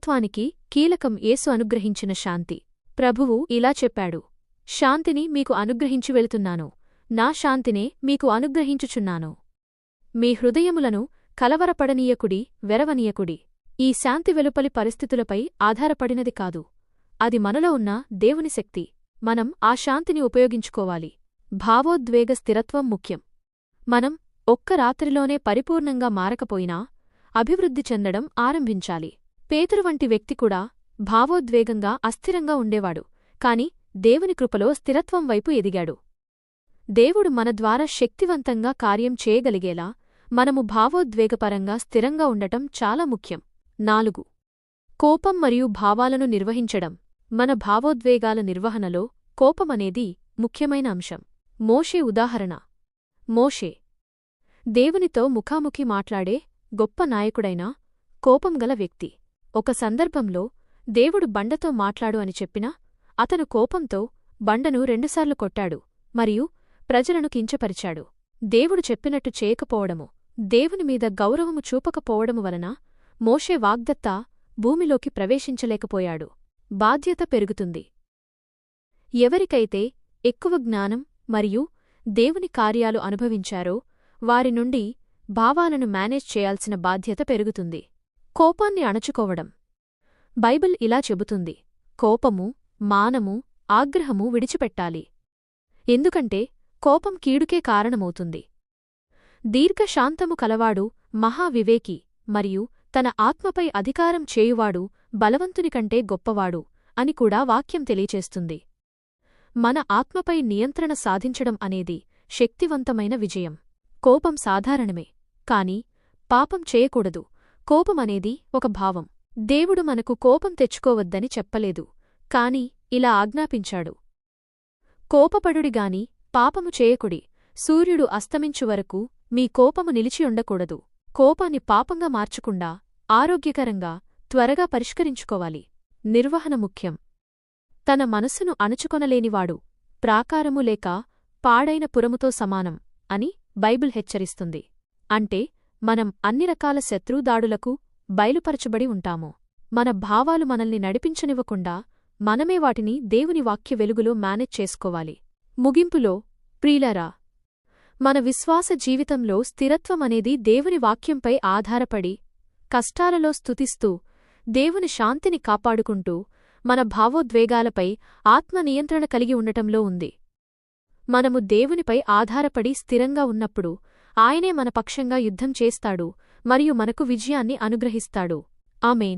స్థిరత్వానికి కీలకం యేసు అనుగ్రహించిన శాంతి. ప్రభువు ఇలా చెప్పాడు, శాంతిని మీకు అనుగ్రహించి వెళుతున్నాను, నా శాంతినే మీకు అనుగ్రహించుచున్నాను. మీ హృదయములను కలవరపడనీయకుడి, వెరవనీయకుడి. ఈ శాంతి వెలుపలి పరిస్థితులపై ఆధారపడినది కాదు, అది మనలో ఉన్న దేవుని శక్తి. మనం ఆ శాంతిని ఉపయోగించుకోవాలి. భావోద్వేగ స్థిరత్వం ముఖ్యం. మనం ఒక్క రాత్రిలోనే పరిపూర్ణంగా మారకపోయినా అభివృద్ధి చెందడం ఆరంభించాలి. పేతురు వంటి వ్యక్తి కూడా భావోద్వేగంగా అస్థిరంగా ఉండేవాడు, కాని దేవుని కృపలో స్థిరత్వం వైపు ఎదిగాడు. దేవుడు మన ద్వారా శక్తివంతంగా కార్యం చేయగలిగేలా మనము భావోద్వేగపరంగా స్థిరంగా ఉండటం చాలా ముఖ్యం. 4. కోపం మరియు భావాలను నిర్వహించడం. మన భావోద్వేగాల నిర్వహణలో కోపమనేది ముఖ్యమైన అంశం. మోషే ఉదాహరణ. మోషే దేవునితో ముఖాముఖి మాట్లాడే గొప్ప నాయకుడైన కోపంగల వ్యక్తి. ఒక సందర్భంలో దేవుడు బండతో మాట్లాడు అని చెప్పినా అతను కోపంతో బండను 2 సార్లు కొట్టాడు మరియు ప్రజలను కించపరిచాడు. దేవుడు చెప్పినట్టు చేయకపోవడము, దేవునిమీద గౌరవము చూపకపోవడము వలన మోషే వాగ్దత్త భూమిలోకి ప్రవేశించలేకపోయాడు. బాధ్యత పెరుగుతుంది. ఎవరికైతే ఎక్కువ జ్ఞానం మరియు దేవుని కార్యాలు అనుభవించారో వారి నుండి భావాలను మేనేజ్ చేయాల్సిన బాధ్యత పెరుగుతుంది. కోపాన్ని అణచుకోవడం. బైబిల్ ఇలా చెబుతుంది, కోపము, మానము, ఆగ్రహము విడిచిపెట్టాలి. ఎందుకంటే కోపం కీడుకే కారణమవుతుంది. దీర్ఘశాంతము కలవాడు మహావివేకి మరియు తన ఆత్మపై అధికారం చేయువాడు బలవంతునికంటే గొప్పవాడు అని కూడా వాక్యం తెలియచేస్తుంది. మన ఆత్మపై నియంత్రణ సాధించడం అనేది శక్తివంతమైన విజయం. కోపం సాధారణమే, కాని పాపం చేయకూడదు. కోపమనేది ఒక భావం. దేవుడు మనకు కోపం తెచ్చుకోవద్దని చెప్పలేదు, కాని ఇలా ఆజ్ఞాపించాడు, కోపపడుడిగాని పాపము చేయకుడి. సూర్యుడు అస్తమించు వరకు మీ కోపము నిలిచియుండకూడదు. కోపాన్ని పాపంగా మార్చకుండా ఆరోగ్యకరంగా త్వరగా పరిష్కరించుకోవాలి. నిర్వహణ ముఖ్యం. తన మనసును అణుచుకొనలేనివాడు ప్రాకారము లేక పాడైన పురముతో సమానం అని బైబిల్ హెచ్చరిస్తుంది. అంటే మనం అన్ని రకాల శత్రుదాడులకు బయలుపరచబడి ఉంటాము. మన భావాలు మనల్ని నడిపించనివ్వకుండా మనమే వాటిని దేవుని వాక్య వెలుగులో మేనేజ్ చేసుకోవాలి. ముగింపులో, ప్రియులారా, మన విశ్వాస జీవితంలో స్థిరత్వమనేది దేవుని వాక్యంపై ఆధారపడి, కష్టాలలో స్తుతిస్తూ, దేవుని శాంతిని కాపాడుకుంటూ, మన భావోద్వేగాలపై ఆత్మనియంత్రణ కలిగి ఉండటంలో ఉంది. మనము దేవునిపై ఆధారపడి స్థిరంగా ఉన్నప్పుడు ఆయనే మన పక్షంగా యుద్ధం చేస్తాడు మరియు మనకు విజయాన్ని అనుగ్రహిస్తాడు. ఆమేన్.